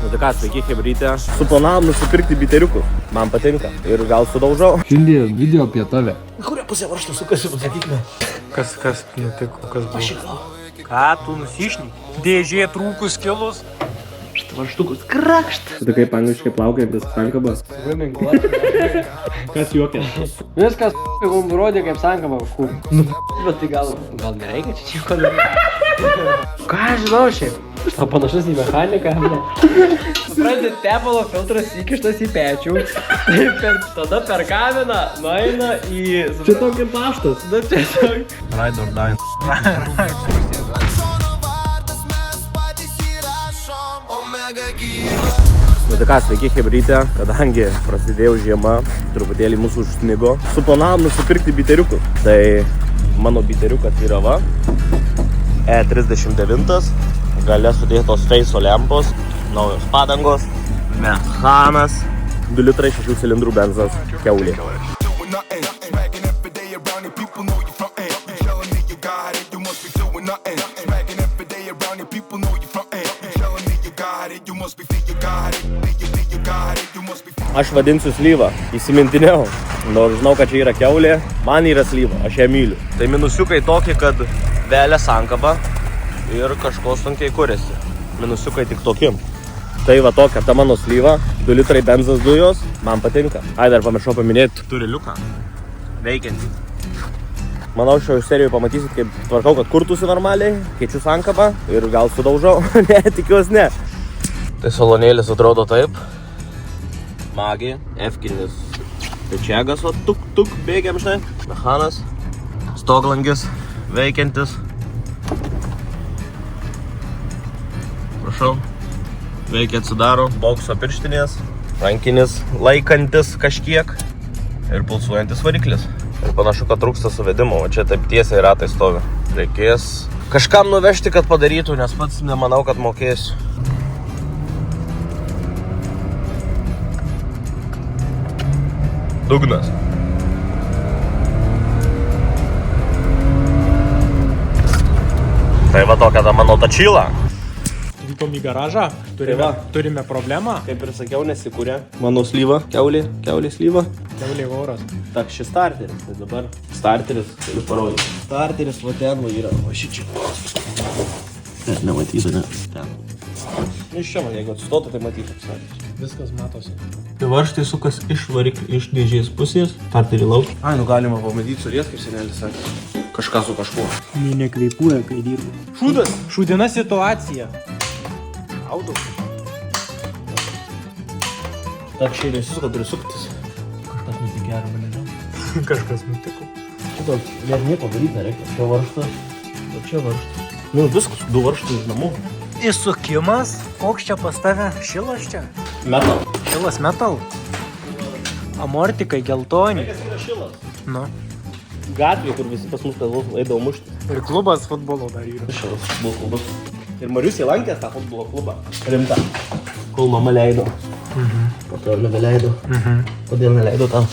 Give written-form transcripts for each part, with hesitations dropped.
Nu tai ką, sveiki, hebrytė. Suplanavom nusipirkti biteriukus. Man patinka. Ir gal sudaužau. Šiandien video apie tave. Kuria pusė varžtų sukasi, pasakykime. Kas nutiko, kas buvo? Pašikau. Ką tu nusišni? Dėžė trūkus kilus. Varžtukus krakšt. Tu kaip angliškai plaukiantis sankabas. Kas juokia? Viskas mums rodė kaip sankaba. Bet tai gal nereikia čia čiko daryti. Ką aš žinau šiaip? Tau panašus į mechaniką. Supranti, tepalo filtras įkištas į pečių. Tada per kaminą nueina į... Čia tokia paštas. Nu tiesiog. Ride or die. Nu tai ką, sveiki, hebrytė. Kadangi prasidėjo žiema, truputėlį mūsų užsnigo. Suplanavom nusipirkti biteriukus. Tai mano biteriukas yra va. E39. Gale sudėtos feiso lempos. Naujos padangos. Mechanas. 2 litrai 6 cilindrų benzas. Kiaulė. Aš vadinsiu slyvą, įsimintinėjau, nors žinau, kad čia yra kiaulė, man yra slyva, aš ją myliu. Tai minusiukai tokie, kad velia sankaba ir kažko sunkiai kuriasi. Minusiukai tik tokim. Tai va tokia, ta mano slyva, 2 litrai benzas dujos, man patinka. Ai, dar pamiršau paminėti, turi liuką, veikiantį. Manau, šioje serijoje pamatysit, kaip tvarkau, kad kurtųsi normaliai, keičiu sankabą ir gal sudaužau, ne, tikiuosi ne. Tai salonėlis atrodo taip. Magiai, F-kinis pečiagas, o tuk bėgiam, žinai. Mechanas, stoglangis, veikiantis. Prašau, veikia atsidaro, bokso pirštinės, rankinis laikantis kažkiek ir pulsuojantis variklis. Ir panašu, kad trūksta suvedimo, o čia taip tiesiai ratai stovi. Reikės kažkam nuvežti, kad padarytų, nes pats nemanau, kad mokėsiu. Dugnas. Tai va tokia ta mano tačyla. Vykom į garažą, turime problemą. Kaip ir sakiau, nesikūrė. Mano slyva, kiaulė slyva. Kiaulė voras. Tak, šis starteris. Tai dabar starteris, galiu parodyti. Starteris, va ten va yra. O šičia. Net nematysiu, ne? Ten. Iš čia, jeigu atsistotų, tai matysiu starteris. Viskas matosi. Tai varžtai sukas iš variklio, iš dėžės pusės, starterį lauk. Ai, nu galima pamatyti surės, kaip senelis sakė. Kažką su kažkuo. Jie nekveipuoja, kai dirba. Šūdas! Šūdina situacija. Audu. Tak, šiai nesisuka, turi suktis. Kažkas nutikė, arba nežinau. Kažkas nutiko. Šitą net nieko daryti nereikia. Čia varžtas, o čia varžtas. Nu, viskas, 2 varžtai iš namų. Įsukimas. Koks čia pas tave? Šilas čia? Metal. Šilas metal. Amortikai geltoni. Kas yra šilas? Nu. Gatvė, kur visi pas mus eidavo mušti. Ir klubas futbolo dar yra. Šilas futbolo klubas. Ir Mariusiai lankės tą futbolo klubą. Rimta. Kol mama leido. Po to nebeleido. Kodėl neleido tam?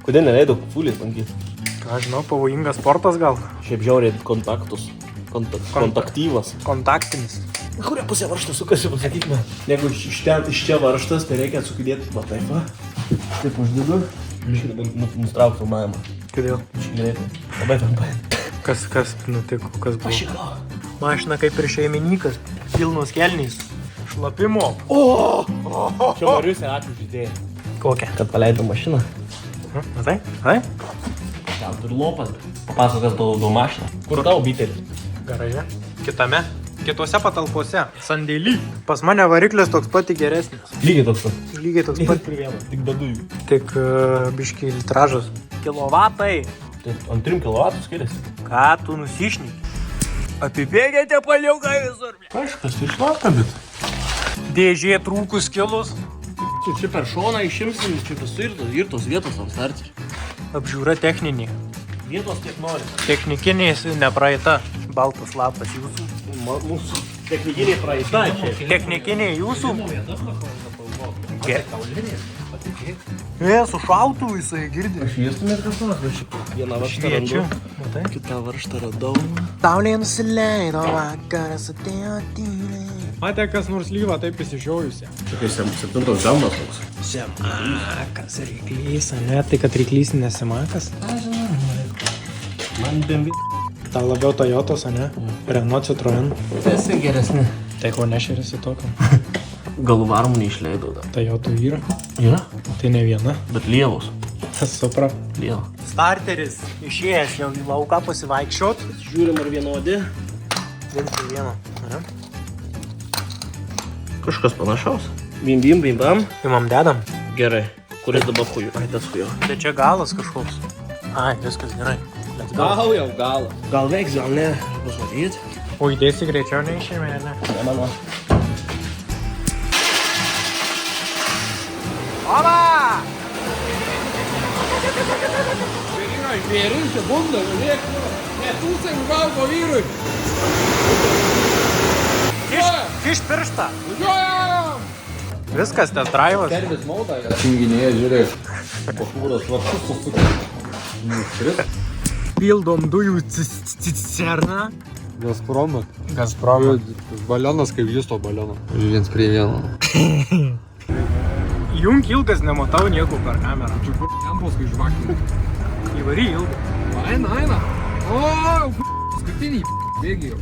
Kodėl neleido fuliais lankyti? Ką žinau, pavojingas sportas gal? Šiaip žiauriai kontaktus. Kontaktyvas. Kontaktinis. Kuria pusė varžtas sukasi, pasakykime. Jeigu iš čia varžtas, tai reikia atsukidėti. Va taip, va. Taip uždidu. Biškai dabar nustrauk filmavimą. Kodėl? Biškai greitai. Labai trumpai. Kas nutiko, kas buvo? Pašikau. Mašina kaip ir šeimininkas. Pilnos kelnys. Šlapimo. Čia Mariusiai atvežė idėją. Kokia? Kad paleidau mašiną. Matai? Ai? Gal turi lopas. Papasakas tau mašiną. Kur tau biteris? Garaže. Kitose patalpose. Sandėly. Pas mane variklis toks pat tik geresnis. Lygiai toks. Lygiai toks pat. Tik be dujų. Tik biški litražas. Kilovatai. Tai ant 3 kilovatų skiriasi. Ką tu nusišni? Apibėgėte paliuką visur. Kažkas išlauka, bet. Dėžė trūkus kilus. Čia per šoną išimsim, čia visur ir tos vietos ant starterių. Apžiūra techninė. Vietos kiek nori. Technikinės nepraeita. Baltas lapas jūsų. Mūsų technikinė praeita čia. Technikinė jūsų. Su šautu jisai girdi. Aš jėstumės kas nors, bet šiaip vieną varžtą randu. Matai? Kitą varžtą radau. Saulė nusileido, vakaras atėjo tyliai. Matė kas nors lyva taip įsižiojusi. Čia kai 7 žemas toks. Semakas, ryklys, ne? Tai kad ryklys nesimakas? Man BMW. Tau labiau Toyotos, ne? Renault Citroen. Esi geresni. Tai ko nešerisi tokio? Galų varmų neišleidau dar. Toyotų yra? Yra? Tai ne viena. Bet lievos. Supra. Lievo. Starteris išėjęs jau į lauką pasivaikščiot. Žiūrim ar vienodi. Vieno. Ne? Kažkas panašaus. Bim bim bim bam. Imam dedam. Gerai. Kuris dabar huju? Ai, tas huju. Tai čia galas kažkoks. Ai, viskas gerai. Gal jau galą. Gal veiks, gal ne. Bus matyt. O įdėsi greičiau neišėjame, ar ne? Nemanau. Oba! Žvėrim čia bunda, žiūrėk, net tūksai užvalgo vyrui. Kiš pirštą. Važiuojam! Viskas, tas drivas. Servis mauda. Tinginėje, žiūrėk. Pachūros vartus susukė. Pildom dujų cisterną. Gazpromas. Gazpromas. Balionas kaip justo baliono. 1 prie 1. Junk ilgas nematau nieko per kamerą. Lempos kai žvakina. Įvary ilgas. Aina. O, paskutiniai bėgiai jau.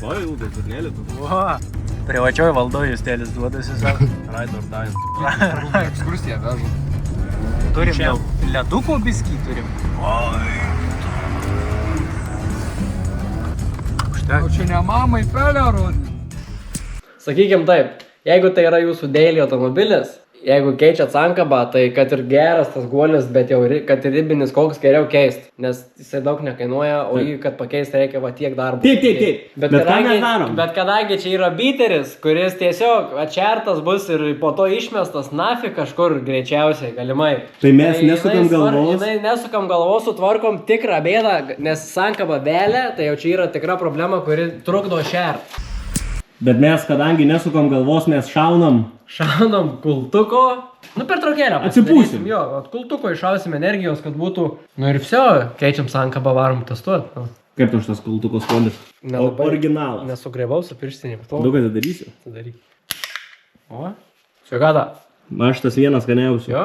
O, ilgas ir nelėtų. O, privačioj valdoj justėlis duodasi savo. Ride or die. Ekskursiją vežu. Turim jau leduko biskį turim. O čia ne mamai pelę rodė. Sakykim taip, jeigu tai yra jūsų daily automobilis, jeigu keičiat sankabą, tai kad ir geras tas guolis, bet jau kad ir ribinis koks geriau keist, nes jisai daug nekainuoja, o jį kad pakeisti reikia va tiek darbo. Taip. Bet kadangi čia yra biteris, kuris tiesiog atšertas bus ir po to išmestas nafi kažkur greičiausiai, galimai. Tai mes nesukam galvos. Nesukam galvos, sutvarkom tikrą bėdą, nes sankaba velė, tai jau čia yra tikra problema, kuri trukdo šert. Bet mes, kadangi nesukam galvos, mes šaunam. Šaunam kultuko. Nu, per traukėlę. Atsipūsim. Jo, at kultuko iššausim energijos, kad būtų. Nu ir viso, keičiam sankabą, varom testuot. Nu. Kaip tu šitas kultuko skonis? Originalas. Nesugrebau su pirštinėm. Daug ką darysiu? Daryk. O? Sveikata. Aš tas vienas skaniausių. Jo.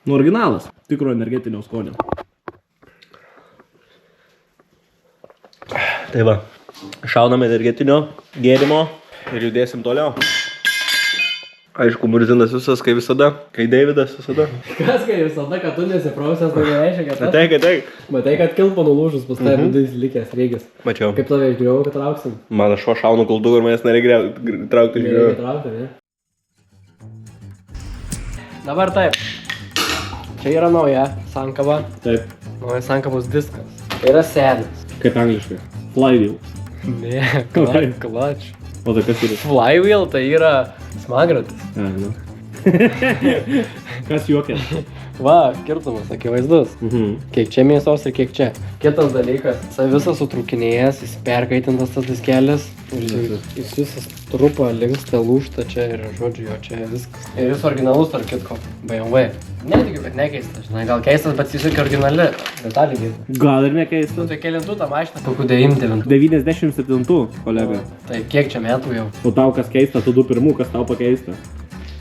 Nu, originalas. Tikro energetinio skonio. Tai va. Šaunam energetinio gėrimo ir judėsim toliau. Aišku, Murzinas visas, kai visada, kai Deividas visada. Kas kai visada, kad tu nesiprausęs, tai reiškia, kad... Matai, kad kilpo nulūžus pas tave vidais likęs reigis. Mačiau. Kaip tave išgriovau, kad trauksim? Man šuo šaunu kultūrą ir manęs nereikia traukti iš griovio. Traukti, ne? Dabar taip. Čia yra nauja sankaba. Taip. Nauja sankabos diskas. Tai yra senis. Kaip angliškai? Flywheel. Ne, clutch. O tai kas yra? Flywheel tai yra smagratis. Nu. Kas juokia? Va, skirtumas akivaizdus. Kiek čia mėsos ir kiek čia. Kitas dalykas, jis visas sutrukinėjęs, jis perkaitintas tas diskelis. Jis visas trupa, linksta, lūžta čia ir žodžiu jo, čia viskas. Ir jis originalus tarp kitko, BMW. Netikiu, kad nekeistas, žinai, gal keistas, bet jis irgi originali. Detalį gėtų. Gal ir nekeistas. Nu tai kelintų tą mašiną? Kokių 99. 97, kolega. Tai kiek čia metų jau? O tau kas keista, tu 2 pirmų, kas tau pakeista?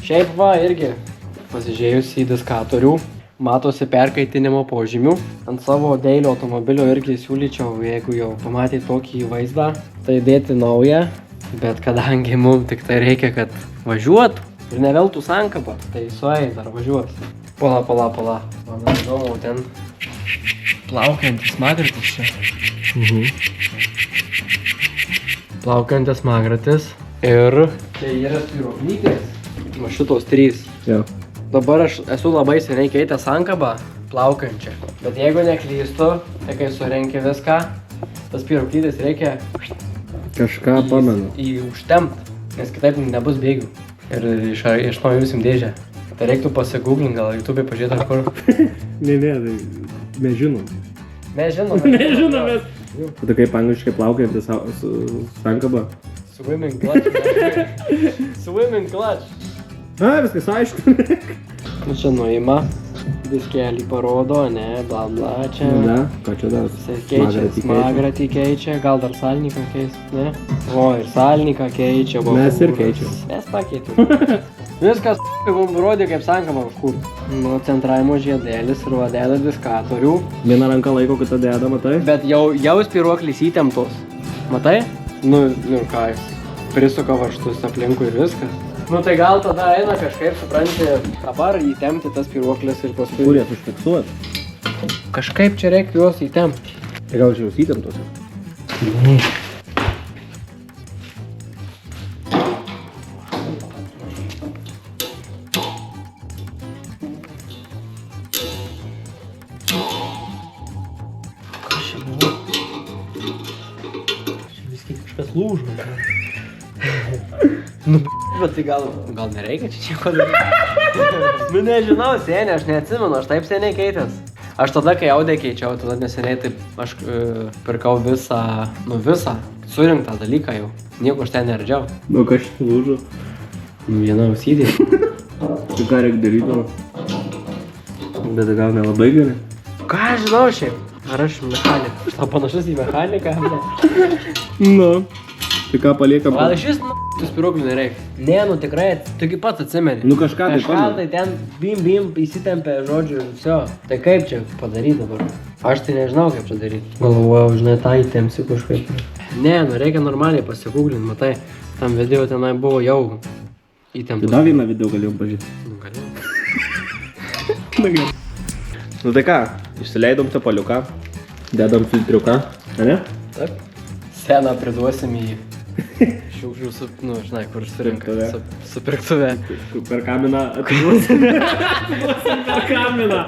Šiaip va irgi, pasižiūrėjus į diskatorių, matosi perkaitinimo požymių. Ant savo daily automobilio irgi siūlyčiau, jeigu jau pamatė tokį vaizdą, tai dėti naują, bet kadangi mums tik tai reikia, kad važiuotų ir neveltų sankabą, tai suai dar važiuos. Pala. Man įdomu, ten plaukiantis smagratis čia. Plaukiantis smagratis ir tai yra spyruoklytės. Va šitos 3. Jo. Dabar aš esu labai seniai keitęs sankabą plaukiančią. Bet jeigu neklystu, tai kai surenki viską, tas spyruoklytės reikia Kažką pamenu. į užtempt, nes kitaip nebus bėgių. Ir išnaujusim dėžę. Tai reiktų pasigooglint, gal YouTube pažiūrėti ar kur. Ne, tai mes žinom. Nežinom. Nežinom. Tai kaip angliškai plaukiantis sankaba? Swimming clutch. Swimming clutch. A, viskas aišku. Nu čia nuima, diskelį parodo, ne, bla bla, čia. Ne, ką čia dar? Jisai keičia, smagratį keičia, gal dar salniką keis, ne? O, ir salniką keičia, Mes ir keičiam. Mes pakeitėm. Viskas mums rodė kaip sankama kažkur. Nu, centravimo žiedėlis ir vadėlė diskatorių. Viena ranka laiko, kitą deda, matai? Bet jau spiruoklis įtemptos. Matai? Nu ką, jis prisuka vaštus aplinkui ir viskas. Nu tai gal tada eina kažkaip, supranti, dabar įtempti tas spiruoklis ir paskui... Kur jas užfiksuot? Kažkaip čia reikia juos įtempti. Tai gal čia jūs įtemptos? Kažkas lūžo. Nu, bet tai gal nereikia čia nieko daryti. Nu, nežinau, seniai, aš neatsimenu, aš taip seniai keitęs. Aš tada, kai audė keičiau, tada neseniai taip, aš pirkau visą surinktą dalyką jau. Nieko aš ten neardžiau. Nu, kas čia lūžo? Viena ausydė. Tai ką reikia daryti? Bet gal nelabai gerai? Ką aš žinau šiaip? Ar aš mechanikas? Aš tau panašus į mechaniką, ne? Nu. Tai ką paliekam? Gal iš vis, tu spiruklių nereikia. Ne, nu tikrai, tu pats atsimeni. Nu kažką tai Kažką tai ten bim įsitempė, žodžiu, viso. Tai kaip čia padaryti dabar? Aš tai nežinau, kaip čia daryti. Galvojau, žinai, tą įtempsiu kažkaip. Ne, nu reikia normaliai pasigūglint, matai. Tam video tenai buvo jau įtemptas. Tai dar vieną video galėjom pažiūrėti. Nu, galėjom. Nu tai ką, išsileidom tepaliuką, dedam filtriuką, ne? Taip. Seną priduosim į šiukšlių, nu, žinai, kur surinka. Supirktuvę. Per kaminą atiduosim. Per kaminą.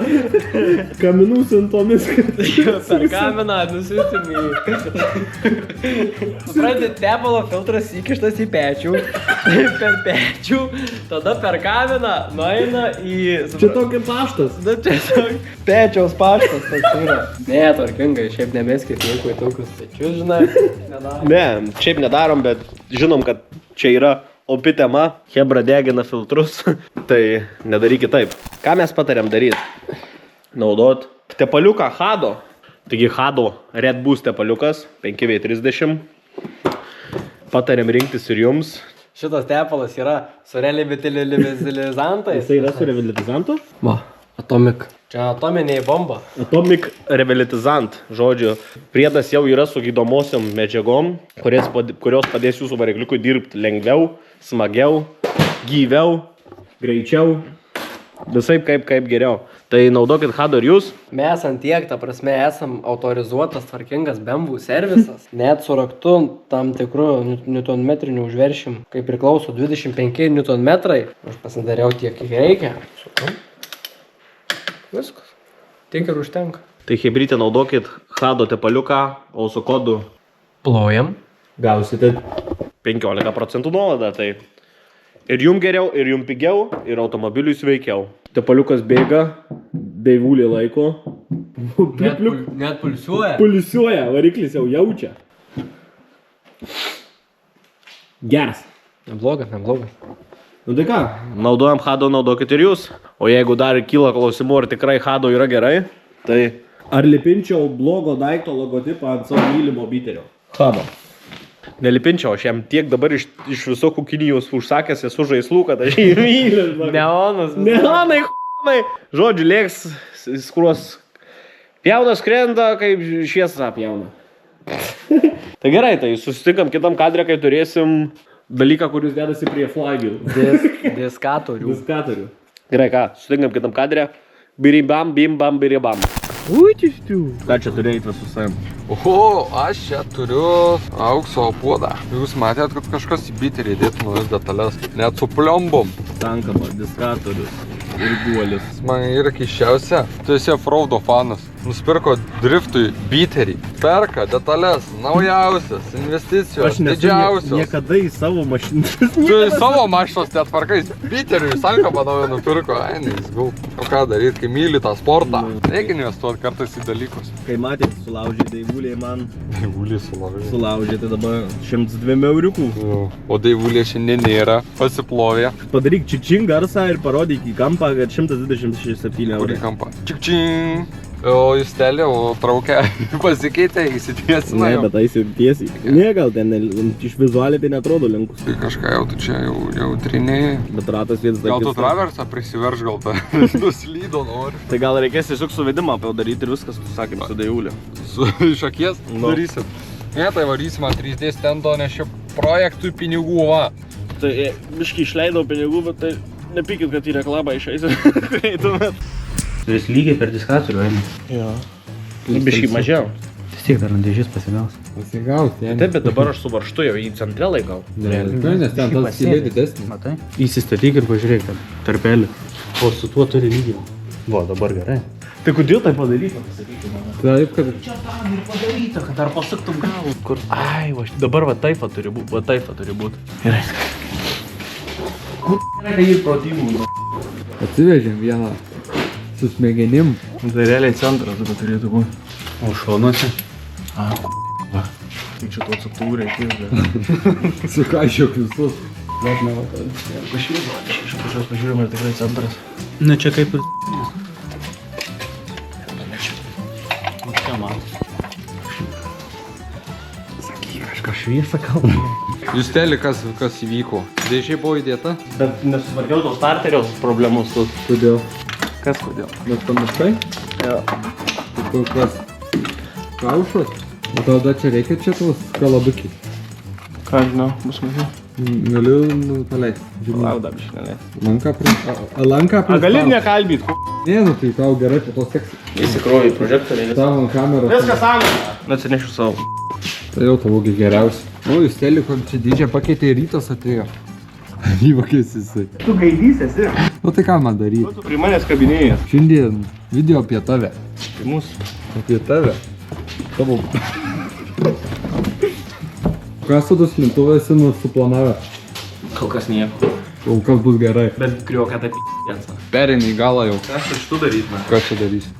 Kaminų siuntomis. Per kaminą nusiusim į... Supranti, tepalo filtras įkištas į pečių. Per pečių. Tada per kaminą nueina į... Čia tokia paštas. Nu, tiesiog pečiaus paštas toks yra. Ne, tvarkingai, šiaip nemeskit nieko į tokius pečius, žinai. Ne, šiaip nedarom, bet žinom, kad čia yra opi tema. Hebra degina filtrus. Tai nedarykit taip. Ką mes patariam daryti? Naudot tepaliuką Hado. Taigi Hado Red Boost tepaliukas 5V30. Patariam rinktis ir jums. Šitas tepalas yra su revitalizantais. Jisai yra su revitalizantu? Va, Atomic. Čia atominiai bomba. Atomic Revitalizant, žodžiu, priedas jau yra su gydomosiom medžiagom, kurios padės jūsų varikliukui dirbti lengviau, smagiau, gyviau, greičiau, visai kaip geriau. Tai naudokit Hado ir jūs. Mes ant tiek, ta prasme, esam autorizuotas tvarkingas bembų servisas. Net su raktu tam tikrų newtonmetrinių užveršim, kai priklauso 25 newtonmetrai. Aš pasidariau tiek, kiek reikia. Viskas. Tiek ir užtenka. Tai hebrytė naudokit Hado tepaliuką, o su kodu Plojam. gausite 15% nuolaidą. Tai ir jum geriau, ir jum pigiau, ir automobiliui sveikiau. Tepaliukas bėga, beivulį laiko. Net pulsuoja. Pulsuoja, variklis jau jaučia. Geras. Neblogas. Nu tai ką, naudojam Hado, naudokit ir jūs. O jeigu dar kyla klausimų, ar tikrai Hado yra gerai, tai ar lipinčiau blogo daikto logotipą ant savo mylimo biterio? Hado. Nelipinčiau, aš jam tiek dabar iš visokių Kinijos užsakęs esu žaislų, kad aš jį myliu. Neonas. Neonai, h***nai. Žodžiu, lėks, skruos. Pjauna skrenda, kaip šviesa pjauna. Tai gerai, tai susitinkam kitam kadre, kai turėsim dalyką, kuris dedasi prie flywheel. Diskatorių. Gerai, ką, susitinkam kitam kadre. Biribam, bim, bam, biribam. Ką čia turėjai su savim? Oho, aš čia turiu aukso puodą. Jūs matėt, kad kažkas į biterį dėtų naujas detalės. Net su pliombom. Tankama, diskatorius ir guolis. Man yra keiščiausia. Tu esi offroado fanas. Nusipirko driftui biterį. Perka detalės, naujausias, investicijos, didžiausios. Niekada į savo mašinas. Tu į savo mašinos netvarkais. Biteriui sankabą naują nupirko. Ai, neįsgau. O ką daryti, kai myli tą sportą? Reikia investuoti kartais į dalykus. Kai matėt sulaužė, Daivulė man Daivulė sulaužė. sulaužė, tai dabar 102 euriukų. O Daivulė šiandien nėra, pasiplovė. Padaryk čičing garsą ir parodyk į kampą, kad 127 Kur į eurai. kampą? Čik-čing. O Justelė, o traukia pasikeitė, įsitiesina Ne, jau. bet eisi tiesiai. Ne, gal ten iš vizualiai tai netrodo linkus. Tai kažką jau tu čia jau trinėjai. Bet ratas vienas Gal tu dakis. traversą prisiverš, gal ta nuslydo nori. Tai gal reikės tiesiog suvedimą padaryti ir viskas, sakėm, su Daivulė. Su iš akies darysim. Ne, tai varysim ant 3D stendo, nes čia projektui pinigų va. Tai biškai išleidau pinigų, bet tai nepykit, kad į reklamą išeisi. Greitumėt. Turis lygiai per diskatorių eina. Jo. Biškai mažiau. Vis tiek dar ant dėžės pasigaus. Pasigauti, ne? Taip, bet dabar aš su varžtu jau į centre laikau. Nes ten tas skylė didesnis. Matai? Įsistatyk ir pažiūrėk ten. Tarpelį. O su tuo turi lygiai. Va, dabar gerai. Tai kodėl tai padaryta, pasakykime? Taip, kad Čia tam ir padaryta, kad dar pasuktum galvą. Kur? Ai, va, dabar va taip va turi būti, va taip va turi būti. Gerai. Kur yra, kai ir protingų? atsivežėm vieną su smegenim. Tai realiai centras dabar turėtų būti. O šonuose? A, va. Tai čia to atsuktų reikėjo. Sukaišiok visus. Bet ne, va, pažiūrėjom, ar tikrai centras. Na čia kaip ir... O čia man. Sakyk, kažką šviesą kalbą. Justelį, kas įvyko? Dėžiai buvo įdėta? Bet nesutvarkiau tos starterio problemos tos. Kodėl? Kas kodėl? Bet pamirštai? Jo. Tai kol kas kaušos. O tada čia reikia čia tos kalabukį. Ką žinau, bus mažiau. Galiu paleisti. Lauk dar biškai, ne. Lanką lanką A, gali nekalbyt, Ne, nu tai tau gerai po to seksi. Įsikrovai prožektoriai. Tavo ant kameros. Viskas amina. Atsinešiu savo. Tai jau tavogi geriausia. O, Justelį, kur čia dydžią pakeitė, rytas atėjo. Įvokės jisai. Tu gaidys esi. Nu tai ką man daryti? Tu prie manęs kabinėjai. Šiandien video apie tave. Tai mūsų. Apie tave. Tavo. Ką su tos mintuvės suplanavę? Kol kas nieko. Kol kas bus gerai. Bet kriokia tai p***ėca. Pereini į galą jau. Ką aš šitų daryt, man? Ką čia darysi?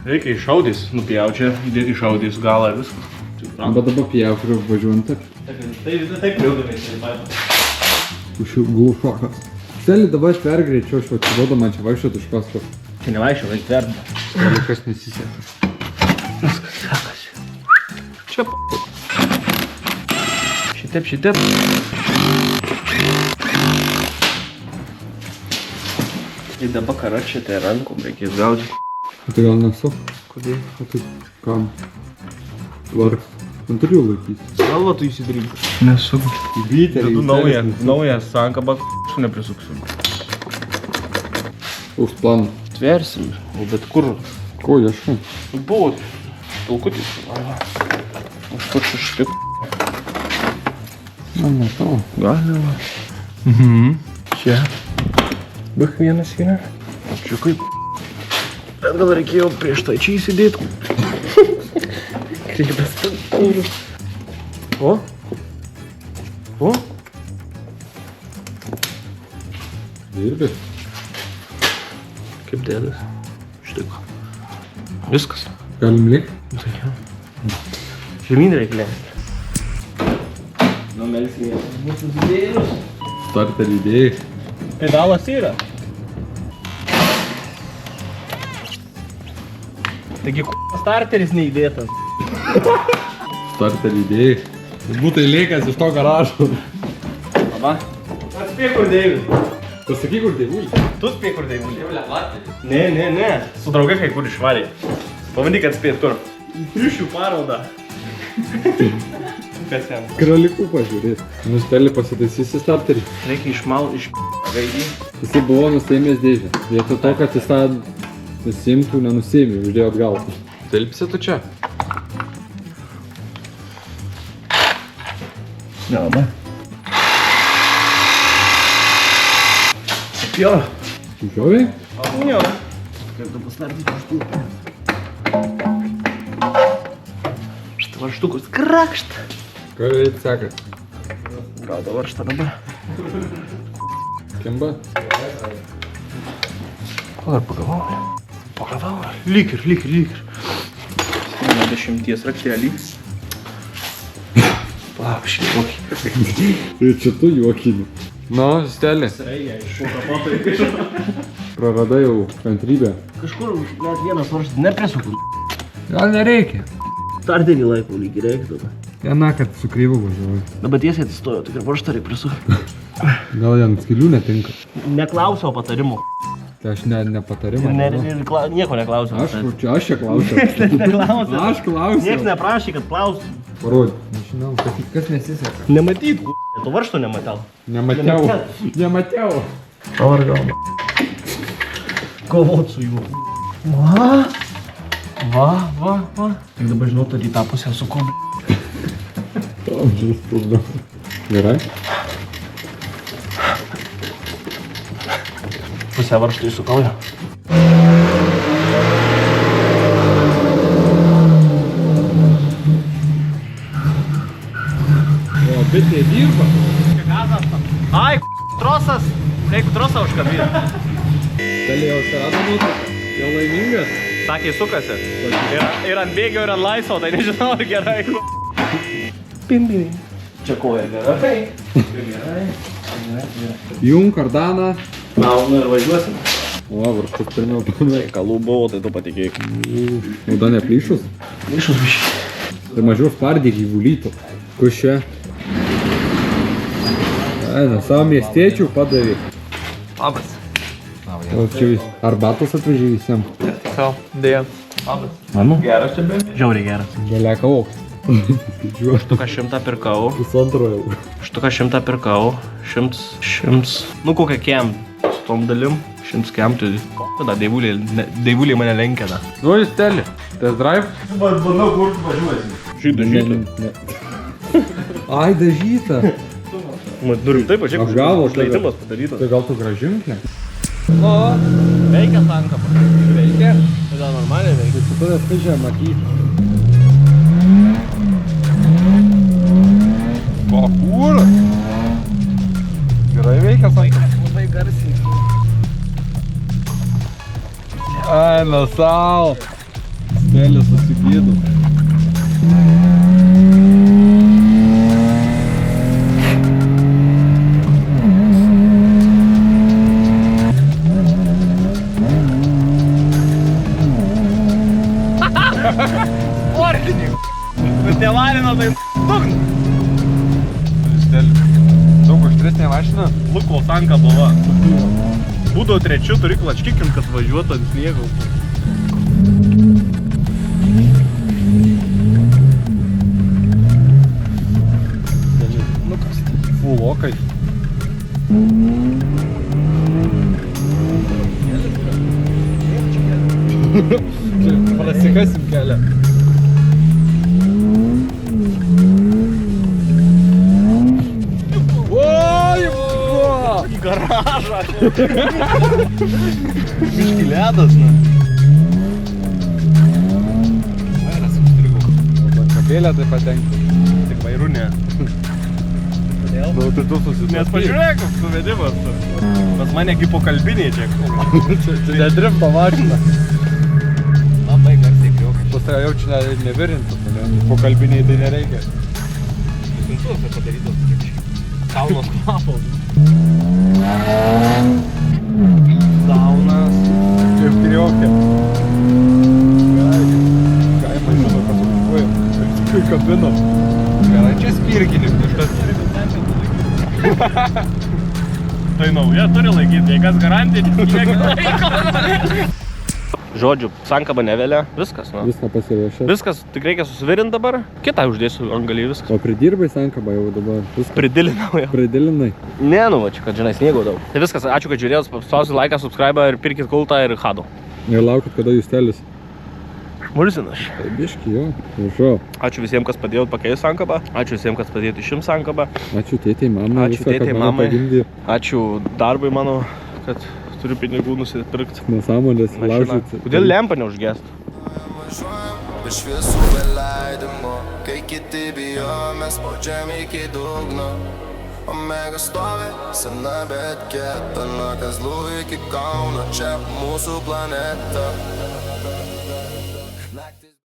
Reikia išaudys, nupjaučia, įdėti išaudys galą ir viskas. Bet dabar pjauk ir važiuojant taip. Tai kriokdavai. Glušokas. Justelį, dabar atver greičiau, aš atsivodu man čia vaikščiot iš paskos. Čia nevaišio, reik verda. Dalykas nesiseka. Viskas sekasi. Čia p***. Šitep. Ir dabar karačiai tai rankom reikės gaudyti. O tai gal nesu? Kodėl? O tai kam? Varg. Man turiu laikyti. Galva tu įsidrink. Nesu. Vyterį. Dedu naują sankabą, su neprisuksiu. Už planą. Tversim, o bet kur? Ko ieškai? Buvo talkutis. Aš kur čia šitip. Man matau. Galima. Čia. Bak vienas yra. Čia kaip. Bet gal reikėjo prieš tai čia įsidėti. Kryptas. O? Dirbi. Kaip dėdas. Štai. Viskas. Galim likt? Tai jau. Žemyn reikia leisti. Nu, melsimės. Mūsų didėjus. Starter idėjai. Pedalas yra. Taigi starteris neįdėtas. Starter idėjai. Jis būtų įlėkęs iš to garažo. Aba. Atspėk kur Deivis. Pasakyk, kur Deivulė. Tu spėk kur Deivulė. Ne. Su draugai kai kur išvarė. Pabandyk atspėt kur. Į triušių parodą. Kas jam? Kralikų pažiūrėt. Justelį pasitaisysi starterį. Reikia iš gaidį. Jisai buvo nusiėmęs dėžę. Vietoj to, kad jis tą nusiimtų, nenusiėmė, uždėjo atgal. Telpsi tu čia? Nelabai. Jo. Žiūrėjai? Jo. Kaip tu pasnardyti varžtuką. Šitą varžtukus krakšt. Ką reikia sekas? Gaudo varžtą dabar. Kimba? O dar pagavau. Lyg ir. 10 rakelį. Palauk, šitokį. Ir čia tu juokini. Nu, Stelė. Praradai jau kantrybę. Kažkur net vienas varžtas neprisuku. Gal nereikia. Startinį laiką lygiai reikia tada. Viena, kad su kryvu važiuoju. Dabar tiesiai atsistojo, tik ir varžtą reikia prisukti. Gal jam skilių netinka. Neklausiau patarimų. Tai aš nepatarimą. Nieko neklausiau. Aš čia klausiau. Neklausiau. Aš klausiau. Niekas neprašė, kad klaustum. Parodė. Nežinau, kas nesiseka. Nematyt, tu varžto nematau. Nematėjau. Pavargau. Kovot su juo. Va. Tik dabar žinau, kad į tą pusę suku. Amžiaus problema. Gerai? Pusę varžtų įsukau jau. O, bitė dirba. Ai, trosas. Reikia trosą užkabinti. Stelė jau atsirado nuotrauką. Jau laimingas. Sakė, sukasi. Ir ant bėgio, ir ant laisvo, tai nežinau, ar gerai. Pimbiniai. Čia koja gerai. Jung, kardaną. Na, ir važiuosim. O, varžtas pirmiau panai. Kalų buvo, tai tu patikėk. Nauda neplyšus. Išus bišį. Tai mažiau spardė gyvulytų. Kus čia? Na, savo miestiečių padavė. Labas. O čia arbatos atvežė visiems. Sau, dėja. Labas. Manu? Geras čia be? Žiauriai geras. Galėka auks. Skaičiuoju. Štuką 100 pirkau. Pusantro jau. Štuką 100 pirkau. 100. Nu, kokią kiem. Su tom dalim. 100 kem, tai tada deivuliai mane lenkia da. Nu, Stelė. Test drive? Bandau, kur tu važiuosi. Žydų. Ai, dažyta. Nu, rimtai pažiūrėk, Apgavo užleidimas padarytas. Tai gal tu grąžink ją? O, veikia sankaba. Veikia? Tada normaliai veikia. Tai su tada skaičią matyti. O, kur? Gerai veikia sankaba. Labai garsiai. Ai, na sau. Stelė susigydo. Nevalino tai dugn. Daug aštresnė mašina? Luko tanka buvo. Būdavo trečiu, turi klačkikim, kad važiuotų ant sniego. Nu kas? Fulokai. Prasikasim kelią. Garažą. Biški ledas, na. Vairas užstrigau. Kabėlę tai patenka. Tik vairu ne. Kodėl? Nu, tai tu susitvarkai. Nes pažiūrėk, koks suvedimas. Pas mane kaip po kalbiniai čia. Čia nedrifto mašina. Labai garsiai kriukai. Pas tai jau čia nevirintų. Po kalbiniai tai nereikia. Sunku, kad padarytos. Saunos kvapos. Saunas. Ir kriokė. Kaimai žino, kas užkuoja. Ir tikrai kabino. Gerai, čia spirginį. Tai nauja turi laikyti, jei kas garantinis, kiek laiko. Žodžiu, sankaba nevelia, viskas, nu. Viską pasiruošė. Viskas, tik reikia susvirint dabar, kitą uždėsiu ant galį viskas. O pridirbai sankabą jau dabar? Viską Pridilinau jau. pridilinai. Ne, nu va, čia, kad žinai, sniego daug. Tai viskas, ačiū, kad žiūrėjot, spauskit laiką, subscribe ir pirkit kultą ir hado. Ir laukit, kada jūs telis. Šmulsinas. Tai biški, jo. Prašau. Ačiū visiems, kas padėjot pakeisti sankabą. Ačiū visiems, kas padėjot išimt sankabą. Ačiū tėtei, mamai. Ačiū visą, kad tėtei, mane mamai. pagimdė. Ačiū darbui mano, kad turiu pinigų nusipirkti. Nesąmonės, Mašiną. laužyti. Kodėl lempa neužgest? Be šviesų be leidimo, kai kiti bijo, mes spaudžiam iki dugno. Omega stovi, sena bet kieta, nuo Kazlų iki Kauno, čia mūsų planeta.